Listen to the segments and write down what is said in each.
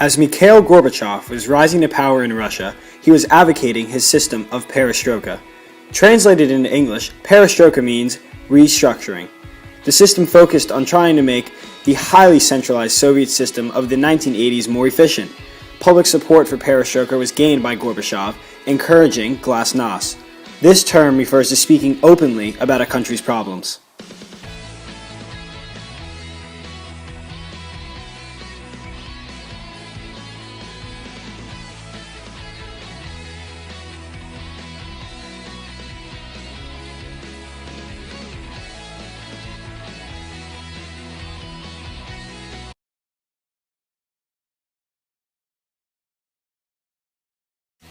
As Mikhail Gorbachev was rising to power in Russia, he was advocating his system of perestroika. Translated into English, perestroika means restructuring. The system focused on trying to make the highly centralized Soviet system of the 1980s more efficient. Public support for perestroika was gained by Gorbachev, encouraging glasnost. This term refers to speaking openly about a country's problems.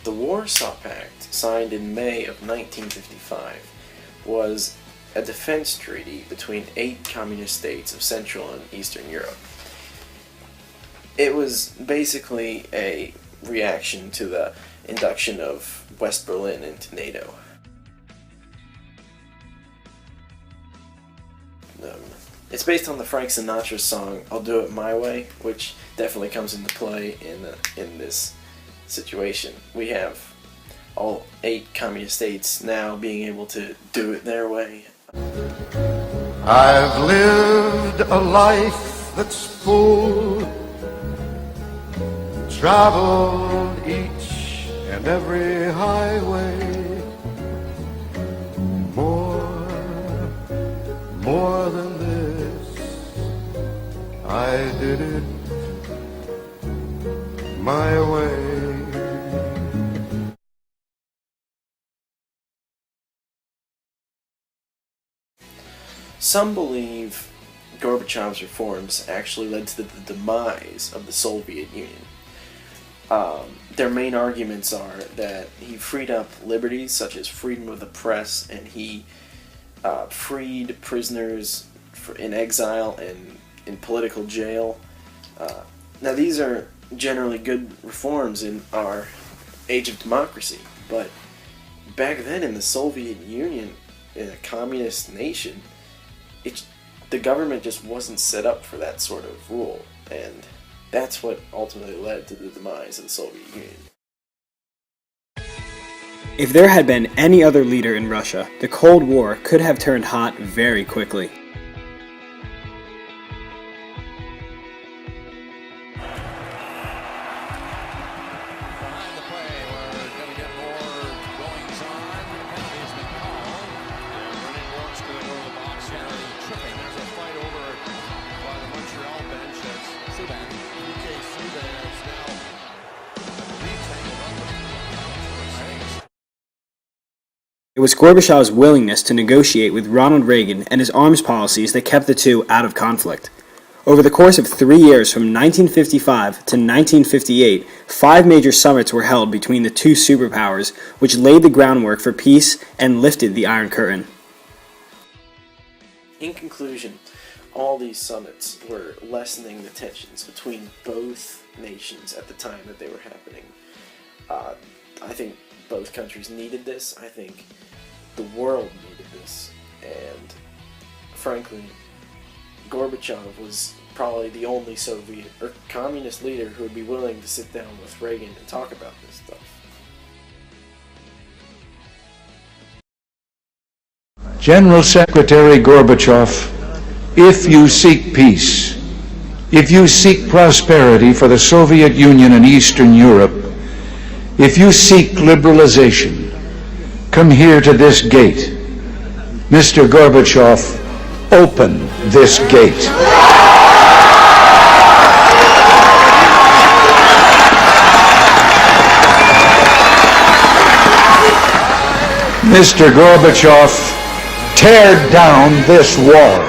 The Warsaw Pact, signed in May of 1955, was a defense treaty between 8 communist states of Central and Eastern Europe. It was basically a reaction to the induction of West Berlin into NATO. It's based on the Frank Sinatra song "I'll Do It My Way," which definitely comes into play in this situation. We have all 8 communist states now being able to do it their way. I've lived a life that's full, traveled each and every highway, more than this, I did it my way. Some believe Gorbachev's reforms actually led to the demise of the Soviet Union. Their main arguments are that he freed up liberties such as freedom of the press, and he freed prisoners in exile and in political jail. Now these are generally good reforms in our age of democracy, but back then in the Soviet Union, in a communist nation, the government just wasn't set up for that sort of rule, and that's what ultimately led to the demise of the Soviet Union. If there had been any other leader in Russia, the Cold War could have turned hot very quickly. It was Gorbachev's willingness to negotiate with Ronald Reagan and his arms policies that kept the two out of conflict. Over the course of 3 years from 1955 to 1958, 5 major summits were held between the two superpowers, which laid the groundwork for peace and lifted the Iron Curtain. In conclusion, all these summits were lessening the tensions between both nations at the time that they were happening. I think both countries needed this. I think the world needed this. And frankly, Gorbachev was probably the only Soviet or communist leader who would be willing to sit down with Reagan and talk about this stuff. General Secretary Gorbachev, if you seek peace, if you seek prosperity for the Soviet Union and Eastern Europe, if you seek liberalization, come here to this gate. Mr. Gorbachev, open this gate. Mr. Gorbachev, tear down this wall.